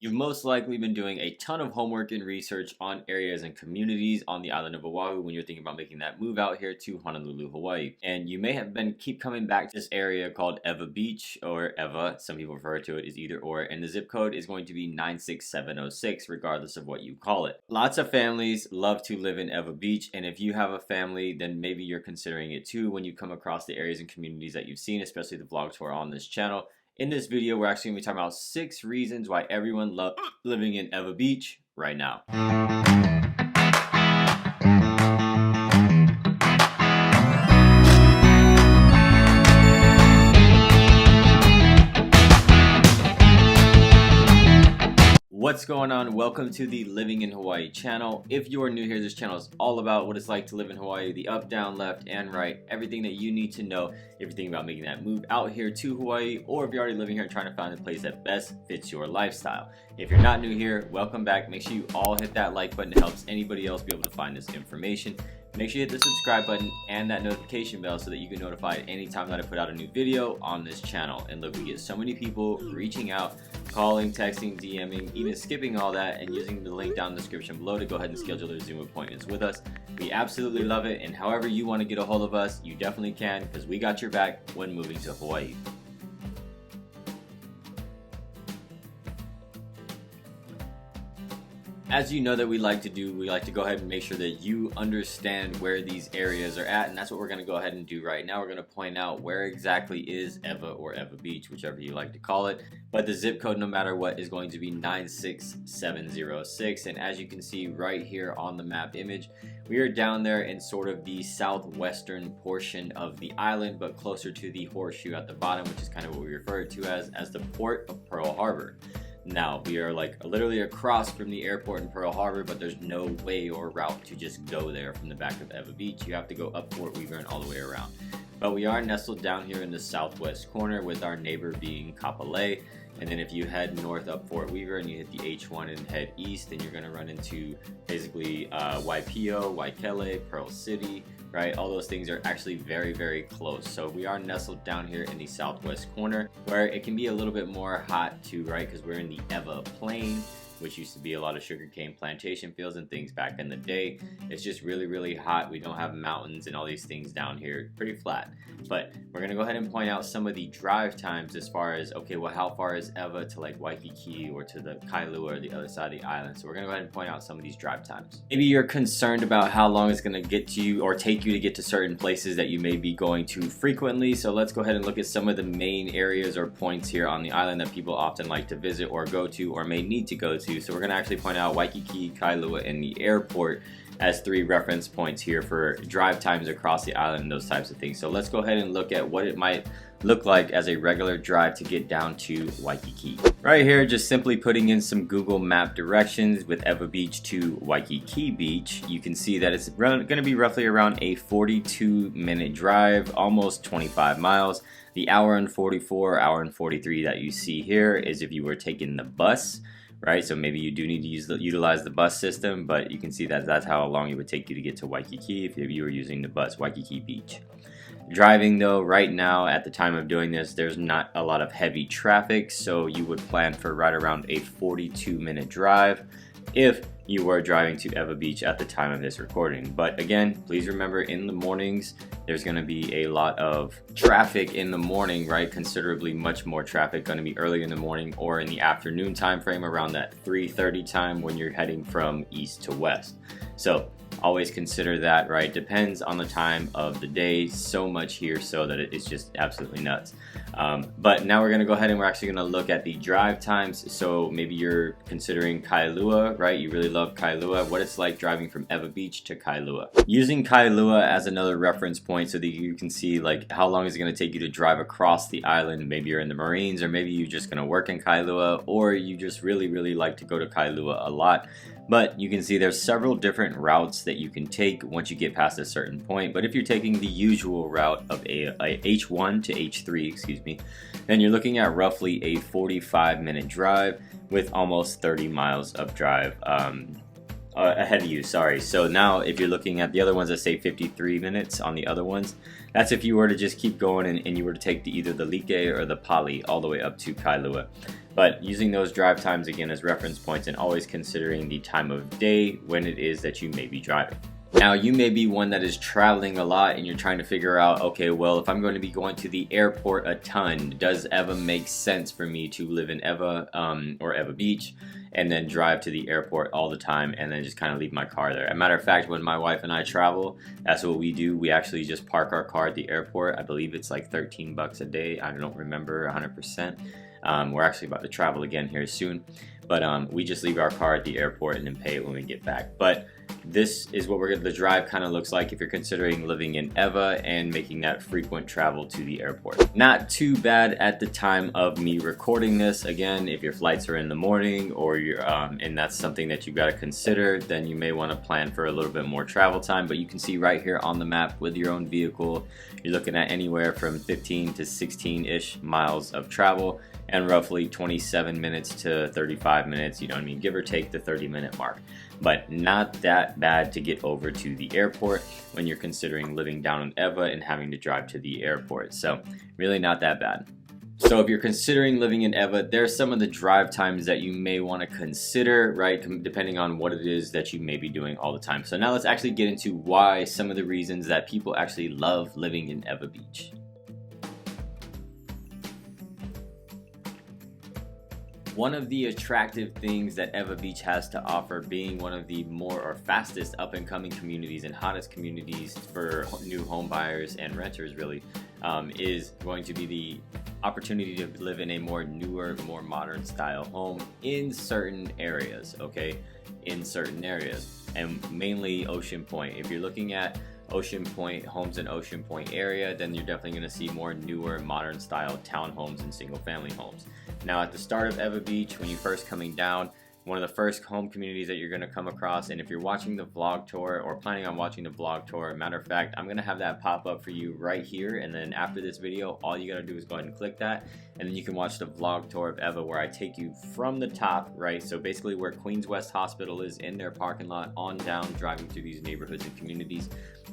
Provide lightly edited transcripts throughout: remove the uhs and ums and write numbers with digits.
You've most likely been doing a ton of homework and research on areas and communities on the island of Oahu when you're thinking about making that move out here to Honolulu, Hawaii. And you may have been keep coming back to this area called Ewa Beach, or Ewa, some people refer to it as either or, and the zip code is going to be 96706 regardless of what you call it. Lots of families love to live in Ewa Beach, and if you have a family, then maybe you're considering it too when you come across the areas and communities that you've seen, especially the vlogs who are on this channel. In this video, we're actually going to be talking about 6 reasons why everyone loves living in Ewa Beach right now. What's going on? Welcome to the Living in Hawaii channel. If you are new here, this channel is all about what it's like to live in Hawaii, the up, down, left, and right, everything that you need to know if you're thinking about making that move out here to Hawaii, or if you're already living here and trying to find a place that best fits your lifestyle. If you're not new here, welcome back. Make sure you all hit that like button. It helps anybody else be able to find this information. Make sure you hit the subscribe button and that notification bell so that you get notified anytime that I put out a new video on this channel. And look, we get so many people reaching out, calling, texting, DMing, even skipping all that and using the link down in the description below to go ahead and schedule their Zoom appointments with us. We absolutely love it, and however you want to get a hold of us, you definitely can, because we got your back when moving to Hawaii. As you know that we like to do, we like to go ahead and make sure that you understand where these areas are at, and that's what we're going to go ahead and do right now. We're going to point out where exactly is Ewa or Ewa Beach, whichever you like to call it, but the zip code, no matter what, is going to be 96706. And as you can see right here on the map image, we are down there in sort of the southwestern portion of the island, but closer to the horseshoe at the bottom, which is kind of what we refer to as the port of Pearl Harbor. Now, we are like literally across from the airport in Pearl Harbor, but there's no way or route to just go there from the back of Ewa Beach. You have to go up Fort Weaver and all the way around. But we are nestled down here in the southwest corner, with our neighbor being Kapolei. And then if you head north up Fort Weaver and you hit the H1 and head east, then you're going to run into basically Waipio, Waikele, Pearl City, right? All those things are actually very, very close. So we are nestled down here in the southwest corner, where it can be a little bit more hot too, right? Because we're in the Ewa Plain, which used to be a lot of sugarcane plantation fields and things back in the day. It's just really, really hot. We don't have mountains and all these things down here. Pretty flat. But we're gonna go ahead and point out some of the drive times as far as, okay, well, how far is Ewa to like Waikiki or to the Kailua or the other side of the island? So we're gonna go ahead and point out some of these drive times. Maybe you're concerned about how long it's gonna get to you or take you to get to certain places that you may be going to frequently. So let's go ahead and look at some of the main areas or points here on the island that people often like to visit or go to or may need to go to. So we're going to actually point out Waikiki, Kailua, and the airport as 3 reference points here for drive times across the island and those types of things. So let's go ahead and look at what it might look like as a regular drive to get down to Waikiki. Right here, just simply putting in some Google map directions with Ewa Beach to Waikiki Beach, you can see that it's going to be roughly around a 42-minute drive, almost 25 miles. The hour and 44, hour and 43 that you see here is if you were taking the bus, right? So maybe you do need to utilize the bus system, but you can see that that's how long it would take you to get to Waikiki if you were using the bus, Waikiki Beach. Driving though, right now at the time of doing this, there's not a lot of heavy traffic, so you would plan for right around a 42-minute drive if you were driving to Ewa Beach at the time of this recording. But again, please remember, in the mornings there's going to be a lot of traffic in the morning, right? Considerably much more traffic going to be early in the morning or in the afternoon time frame around that 3:30 time when you're heading from east to west. So always consider that, right? Depends on the time of the day, so much here so that it's just absolutely nuts. But now we're going to go ahead and we're actually going to look at the drive times. So maybe you're considering Kailua, right? You really love Kailua, what it's like driving from Ewa Beach to Kailua. Using Kailua as another reference point so that you can see like how long is it going to take you to drive across the island. Maybe you're in the Marines, or maybe you're just going to work in Kailua, or you just really, really like to go to Kailua a lot. But you can see there's several different routes that you can take once you get past a certain point. But if you're taking the usual route of a H1 to H3, excuse me, then you're looking at roughly a 45-minute drive with almost 30 miles of drive ahead of you, sorry. So now if you're looking at the other ones that say 53 minutes on the other ones, that's if you were to just keep going and you were to take either the Like or the Pali all the way up to Kailua. But using those drive times again as reference points, and always considering the time of day when it is that you may be driving. Now, you may be one that is traveling a lot and you're trying to figure out, okay, well, if I'm going to be going to the airport a ton, does Ewa make sense for me to live in Ewa or Ewa Beach and then drive to the airport all the time and then just kind of leave my car there? As a matter of fact, when my wife and I travel, that's what we do. We actually just park our car at the airport. I believe it's like 13 bucks a day. I don't remember 100%. We're actually about to travel again here soon, but we just leave our car at the airport and then pay it when we get back. But this is what the drive kind of looks like if you're considering living in Ewa and making that frequent travel to the airport. Not too bad at the time of me recording this. Again, if your flights are in the morning or you're and that's something that you've got to consider, then you may want to plan for a little bit more travel time. But you can see right here on the map, with your own vehicle, you're looking at anywhere from 15 to 16-ish miles of travel, and roughly 27 minutes to 35 minutes, you know what I mean, give or take the 30-minute mark. But not that bad to get over to the airport when you're considering living down in Ewa and having to drive to the airport. So really not that bad. So if you're considering living in Ewa, there's some of the drive times that you may want to consider, right, depending on what it is that you may be doing all the time. So now let's actually get into why, some of the reasons that people actually love living in Ewa Beach. One of the attractive things that Ewa Beach has to offer, being one of the more or fastest up and coming communities and hottest communities for new home buyers and renters really, is going to be the opportunity to live in a more newer, more modern style home in certain areas, okay? In certain areas, and mainly Ocean Point. If you're looking at Ocean Point, homes in Ocean Point area, then you're definitely going to see more newer, modern style townhomes and single family homes. Now at the start of Ewa Beach, when you're first coming down, one of the first home communities that you're going to come across, and if you're watching the vlog tour or planning on watching the vlog tour, matter of fact, I'm going to have that pop up for you right here, and then after this video, all you got to do is go ahead and click that, and then you can watch the vlog tour of Ewa where I take you from the top, right, so basically where Queens West Hospital is, in their parking lot, on down, driving through these neighborhoods and communities,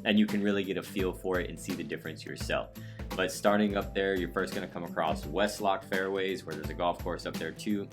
and you can really get a feel for it and see the difference yourself. But starting up there, you're first going to come across Westlock Fairways, where there's a golf course up there too.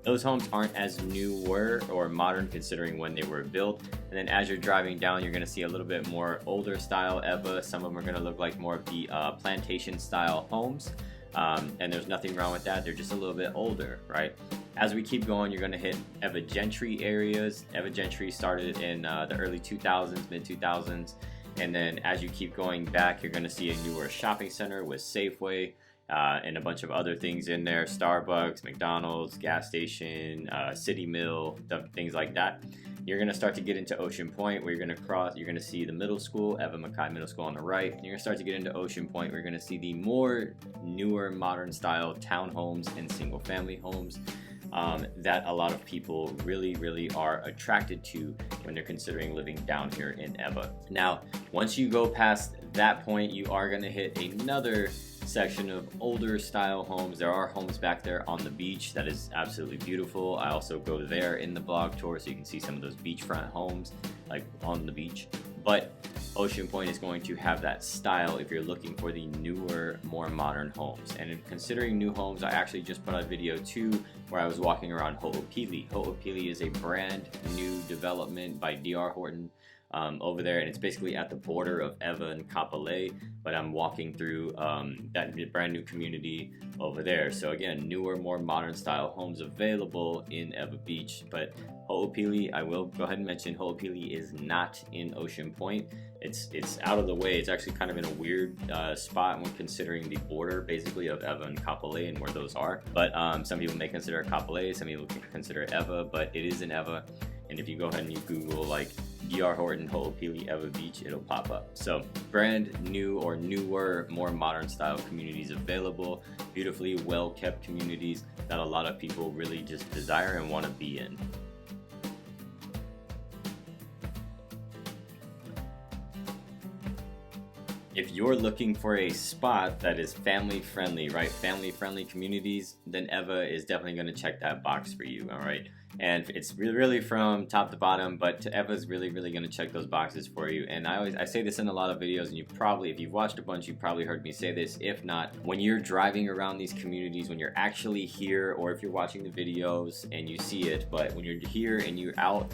Those homes aren't as newer or modern considering when they were built. And then as you're driving down, you're going to see a little bit more older style Ewa. Some of them are going to look like more of the plantation style homes. And there's nothing wrong with that. They're just a little bit older, right? As we keep going, you're going to hit Ewa Gentry areas. Ewa Gentry started in the early 2000s, mid 2000s. And then as you keep going back, you're going to see a newer shopping center with Safeway and a bunch of other things in there, Starbucks, McDonald's, gas station, City Mill, things like that. You're going to start to get into Ocean Point, where you're going to cross, you're going to see the middle school, Ewa Mackay Middle School on the right. And you're going to start to get into Ocean Point, where you're going to see the more newer, modern style townhomes and single family homes that a lot of people really are attracted to when they're considering living down here in Ewa. Now, once you go past that point, you are going to hit another section of older style homes. There are homes back there on the beach that is absolutely beautiful. I also go there in the vlog tour so you can see some of those beachfront homes like on the beach. But Ocean Point is going to have that style if you're looking for the newer, more modern homes. And in considering new homes, I actually just put out a video too where I was walking around Ho'opili. Ho'opili is a brand new development by D.R. Horton over there, and it's basically at the border of Ewa and Kapolei, but I'm walking through that brand new community over there. So again, newer, more modern style homes available in Ewa Beach. But Ho'opili, I will go ahead and mention, Ho'opili is not in Ocean Point. It's out of the way. It's actually kind of in a weird spot when considering the border basically of Ewa and Kapolei and where those are. But some people may consider Kapolei, some people consider Ewa, but it is in Ewa. And if you go ahead and you Google like D.R. Horton Ho'opili Ewa Beach, it'll pop up. So brand new or newer, more modern style communities available, beautifully well kept communities that a lot of people really just desire and want to be in. If you're looking for a spot that is family friendly, right? Family friendly communities, then Ewa is definitely going to check that box for you, all right? And it's really from top to bottom, but Eva's really going to check those boxes for you. And I say this in a lot of videos, and you probably, if you've watched a bunch, you probably heard me say this. If not, when you're driving around these communities, when you're actually here, or if you're watching the videos and you see it, but when you're here and you're out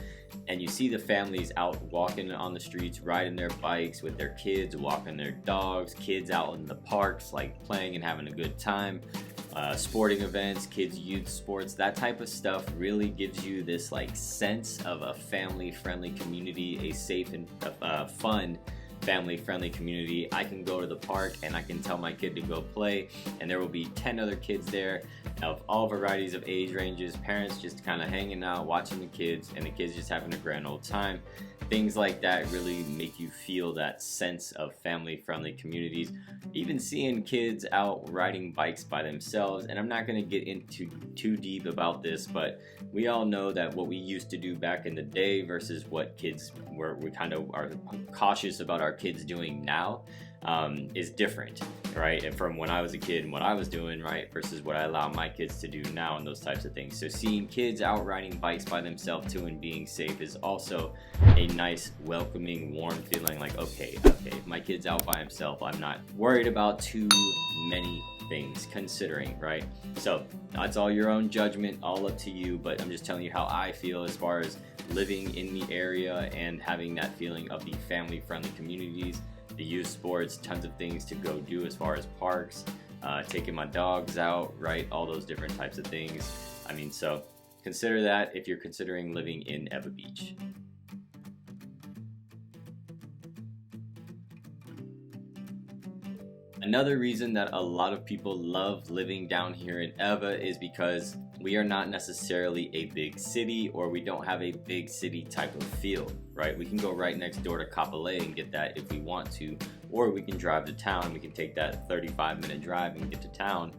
and you see the families out walking on the streets, riding their bikes with their kids, walking their dogs, kids out in the parks like playing and having a good time, sporting events, kids youth sports, that type of stuff really gives you this like sense of a family friendly community, a safe and fun family friendly community. I can go to the park and I can tell my kid to go play, and there will be 10 other kids there of all varieties of age ranges, parents just kind of hanging out, watching the kids, and the kids just having a grand old time. Things like that really make you feel that sense of family-friendly communities. Even seeing kids out riding bikes by themselves, and I'm not going to get into too deep about this, but we all know that what we used to do back in the day versus what kids we kind of are cautious about our kids doing now is different, right? And from when I was a kid and what I was doing, right, versus what I allow my kids to do now and those types of things. So seeing kids out riding bikes by themselves too and being safe is also a nice, welcoming, warm feeling like, okay, if my kid's out by himself, I'm not worried about too many things considering, right? So that's all your own judgment, all up to you, but I'm just telling you how I feel as far as living in the area and having that feeling of the family-friendly communities, the youth sports, tons of things to go do as far as parks, taking my dogs out, right? All those different types of things. I mean, so consider that if you're considering living in Ewa Beach. Another reason that a lot of people love living down here in Ewa is because we are not necessarily a big city, or we don't have a big city type of feel, right? We can go right next door to Kapolei and get that if we want to, or we can drive to town. We can take that 35-minute drive and get to town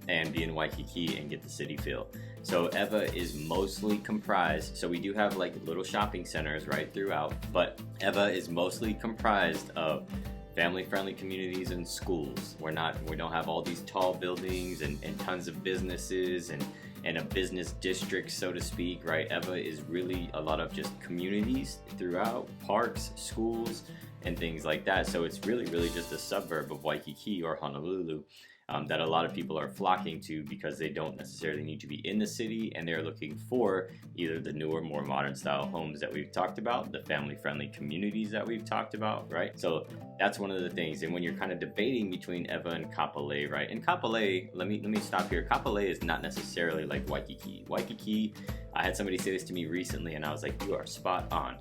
and be in Waikiki and get the city feel. So Ewa is mostly comprised, so we do have like little shopping centers right throughout, but Ewa is mostly comprised of family-friendly communities and schools. We don't have all these tall buildings and tons of businesses and a business district, so to speak, right? Ewa is really a lot of just communities throughout, parks, schools, and things like that. So it's really just a suburb of Waikiki or Honolulu that a lot of people are flocking to because they don't necessarily need to be in the city, and they're looking for either the newer, more modern style homes that we've talked about, the family-friendly communities that we've talked about, right? So that's one of the things. And when you're kind of debating between Ewa and Kapolei, right? And Kapolei, let me stop here. Kapolei is not necessarily like Waikiki. Waikiki, I had somebody say this to me recently, and I was like, you are spot on.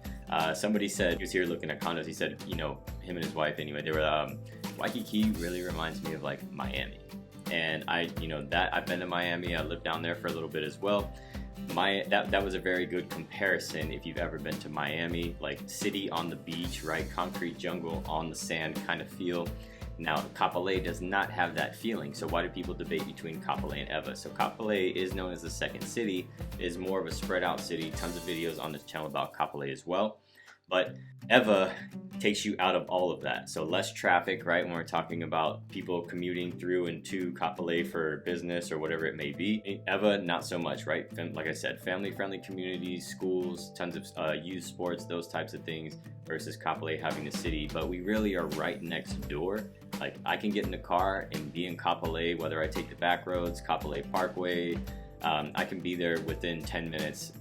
Somebody said, he was here looking at condos, he said, you know, him and his wife anyway, they were, Waikiki really reminds me of like Miami. And I've been to Miami, I lived down there for a little bit as well. That was a very good comparison if you've ever been to Miami, like city on the beach, right? Concrete jungle on the sand kind of feel. Now, Kapolei does not have that feeling, so why do people debate between Kapolei and Ewa? So Kapolei is known as the second city. It is more of a spread out city. Tons of videos on this channel about Kapolei as well. But Ewa takes you out of all of that. So less traffic, right? When we're talking about people commuting through and to Kapolei for business or whatever it may be. Ewa, not so much, right? Like I said, family-friendly communities, schools, tons of youth sports, those types of things, versus Kapolei having a city. But we really are right next door. Like, I can get in the car and be in Kapolei, whether I take the back roads, Kapolei Parkway, I can be there within 10 minutes,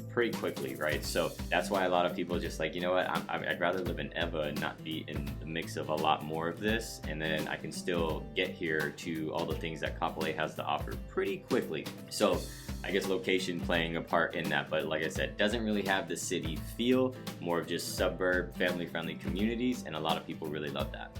pretty quickly, right? So that's why a lot of people just like, you know what, I'd rather live in Ewa and not be in the mix of a lot more of this, and then I can still get here to all the things that Kapolei has to offer pretty quickly. So I guess location playing a part in that, but like I said, doesn't really have the city feel, more of just suburb, family-friendly communities, and a lot of people really love that.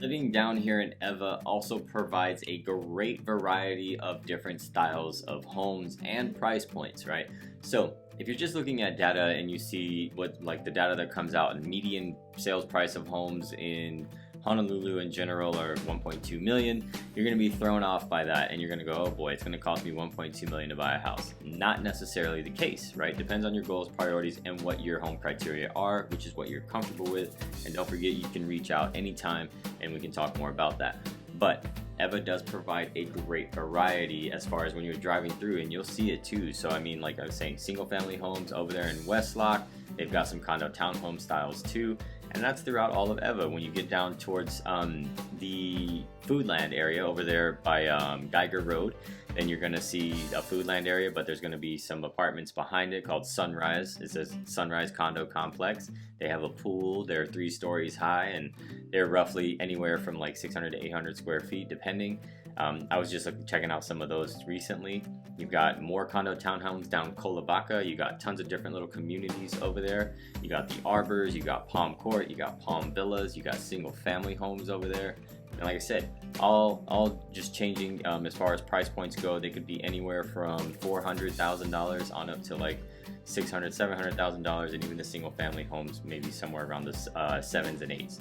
Living down here in Ewa also provides a great variety of different styles of homes and price points, right? So if you're just looking at data and you see what like the data that comes out, and median sales price of homes in Honolulu in general are 1.2 million, you're going to be thrown off by that, and you're going to go, oh boy, it's going to cost me 1.2 million to buy a house. Not necessarily the case, right? Depends on your goals, priorities, and what your home criteria are, which is what you're comfortable with. And don't forget, you can reach out anytime and we can talk more about that. But Ewa does provide a great variety as far as when you're driving through, and you'll see it too. So I mean, like I was saying, single family homes over there in Westlock, they've got some condo townhome styles too, and that's throughout all of Ewa. When you get down towards the Foodland area over there by Geiger Road, then you're gonna see a Foodland area, but there's gonna be some apartments behind it called Sunrise. It says Sunrise Condo Complex. They have a pool. They're 3 stories high, and they're roughly anywhere from like 600 to 800 square feet, depending. I was just checking out some of those recently. You've got more condo townhomes down Kolabaka. You got tons of different little communities over there. You got the Arbors, you got Palm Court, you got Palm Villas, you got single family homes over there. And like I said, all just changing as far as price points go. They could be anywhere from $400,000 on up to like $600,000, $700,000, and even the single family homes maybe somewhere around the 7s and 8s.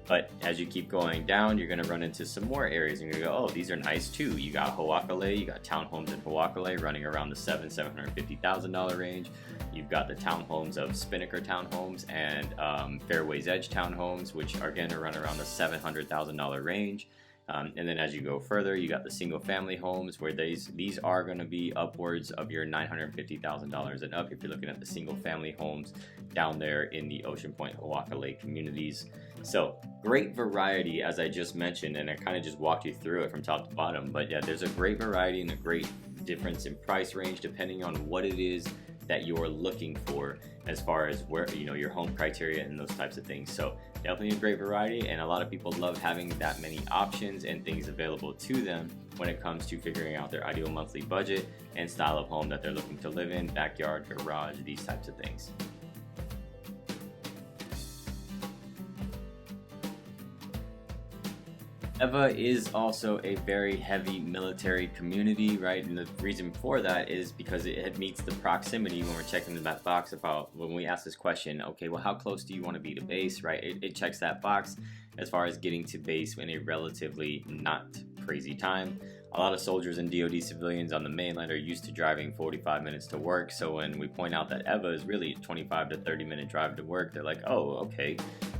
But as you keep going down, you're going to run into some more areas, and you're going to go, oh, these are nice too. You got Hawakale, you got townhomes in Hawakale running around the $750,000 range. You've got the townhomes of Spinnaker Townhomes and Fairways Edge Townhomes, which are going to run around the $700,000 range. And then as you go further, you got the single family homes where these are going to be upwards of your $950,000 and up if you're looking at the single family homes down there in the Ocean Point Hawakale communities. So great variety, as I just mentioned, and I kind of just walked you through it from top to bottom. But yeah, there's a great variety and a great difference in price range depending on what it is that you're looking for as far as where, you know, your home criteria and those types of things. So definitely a great variety, and a lot of people love having that many options and things available to them when it comes to figuring out their ideal monthly budget and style of home that they're looking to live in, backyard, garage, these types of things. Ewa is also a very heavy military community, right? And the reason for that is because it meets the proximity when we're checking that box about when we ask this question, okay, well, how close do you want to be to base, right? It checks that box as far as getting to base in a relatively not crazy time. A lot of soldiers and DoD civilians on the mainland are used to driving 45 minutes to work. So when we point out that Ewa is really a 25 to 30 minute drive to work, they're like, oh, okay,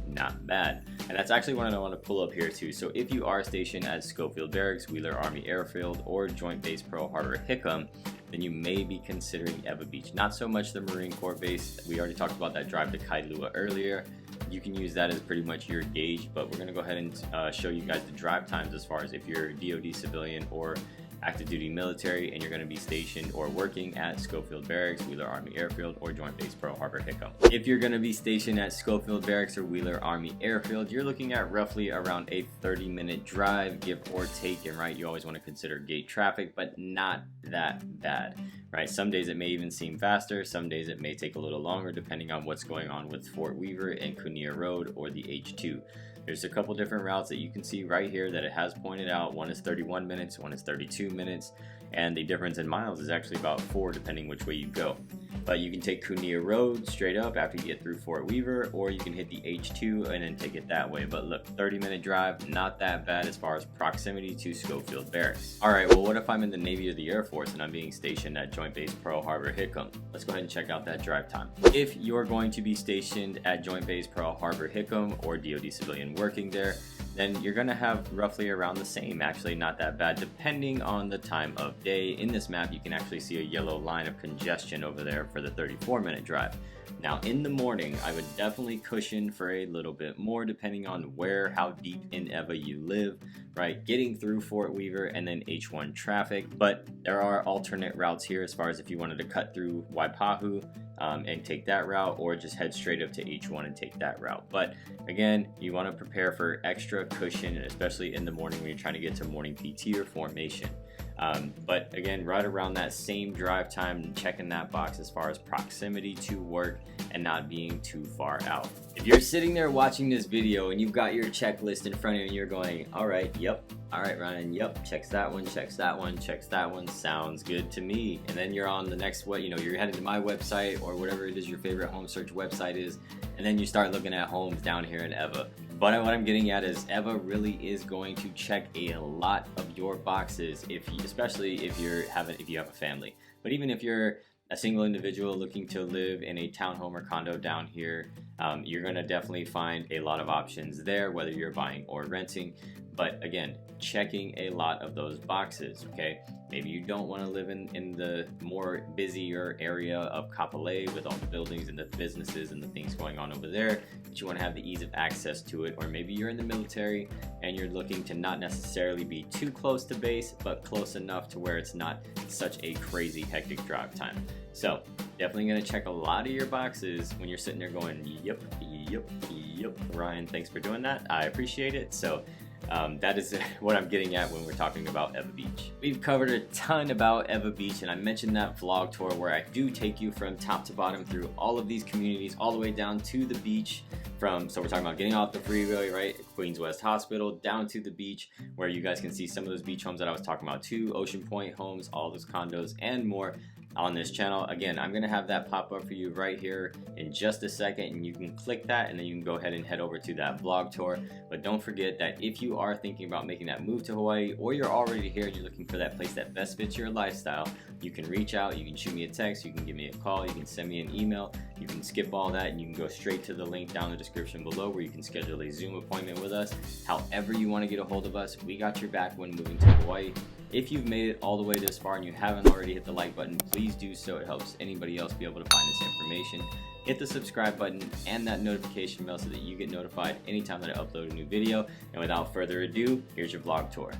not bad. And that's actually what I want to pull up here too. So if you are stationed at Schofield Barracks, Wheeler Army Airfield, or Joint Base Pearl Harbor Hickam, then you may be considering Ewa Beach. Not so much the Marine Corps base. We already talked about that drive to Kailua earlier. You can use that as pretty much your gauge, but we're going to go ahead and show you guys the drive times as far as if you're a DoD civilian or active duty military and you're going to be stationed or working at Schofield Barracks, Wheeler Army Airfield, or Joint Base Pearl Harbor Hickam. If you're going to be stationed at Schofield Barracks or Wheeler Army Airfield, you're looking at roughly around a 30-minute drive, give or take. And right, you always want to consider gate traffic, but not that bad, right? Some days it may even seem faster. Some days it may take a little longer depending on what's going on with Fort Weaver and Kunia Road or the H2. There's a couple different routes that you can see right here that it has pointed out. One is 31 minutes, one is 32 minutes, and the difference in miles is actually about 4 depending which way you go. But you can take Kunia Road straight up after you get through Fort Weaver, or you can hit the H2 and then take it that way. But look, 30-minute drive, not that bad as far as proximity to Schofield Barracks. Alright, well, what if I'm in the Navy or the Air Force and I'm being stationed at Joint Base Pearl Harbor Hickam? Let's go ahead and check out that drive time. If you're going to be stationed at Joint Base Pearl Harbor Hickam or DoD civilian working there, then you're going to have roughly around the same, actually not that bad, depending on the time of day. In this map, you can actually see a yellow line of congestion over there for the 34-minute drive. Now, in the morning, I would definitely cushion for a little bit more, depending on how deep in Ewa you live, right? Getting through Fort Weaver and then H1 traffic, but there are alternate routes here as far as if you wanted to cut through Waipahu and take that route, or just head straight up to H1 and take that route. But again, you want to prepare for extra cushion, especially in the morning when you're trying to get to morning PT or formation. But again, right around that same drive time, checking that box as far as proximity to work and not being too far out. If you're sitting there watching this video and you've got your checklist in front of you and you're going, all right, yep, all right, Ryan, yep, checks that one, checks that one, checks that one, sounds good to me. And then you're on the next, you're headed to my website or whatever it is your favorite home search website is, and then you start looking at homes down here in Ewa. But what I'm getting at is Ewa really is going to check a lot of your boxes, especially if you have a family. But even if you're a single individual looking to live in a townhome or condo down here, You're going to definitely find a lot of options there, whether you're buying or renting. But again, checking a lot of those boxes, okay? Maybe you don't want to live in the more busier area of Kapolei with all the buildings and the businesses and the things going on over there, but you want to have the ease of access to it. Or maybe you're in the military and you're looking to not necessarily be too close to base, but close enough to where it's not such a crazy hectic drive time. So definitely going to check a lot of your boxes when you're sitting there going, yep. Ryan, thanks for doing that. I appreciate it. So that is what I'm getting at when we're talking about Ewa Beach. We've covered a ton about Ewa Beach, and I mentioned that vlog tour where I do take you from top to bottom through all of these communities, all the way down to the beach. So we're talking about getting off the freeway, right, Queens West Hospital, down to the beach, where you guys can see some of those beach homes that I was talking about too, Ocean Point homes, all those condos, and more on this channel. Again, I'm gonna have that pop up for you right here in just a second, and you can click that and then you can go ahead and head over to that vlog tour. But don't forget that if you are thinking about making that move to Hawaii, or you're already here and you're looking for that place that best fits your lifestyle, you can reach out, you can shoot me a text, you can give me a call, you can send me an email, you can skip all that and you can go straight to the link down in the description below where you can schedule a Zoom appointment with us. However you want to get a hold of us, we got your back when moving to Hawaii. If you've made it all the way this far and you haven't already hit the like button, please do so. It helps anybody else be able to find this information. Hit the subscribe button and that notification bell so that you get notified anytime that I upload a new video. And without further ado, here's your vlog tour.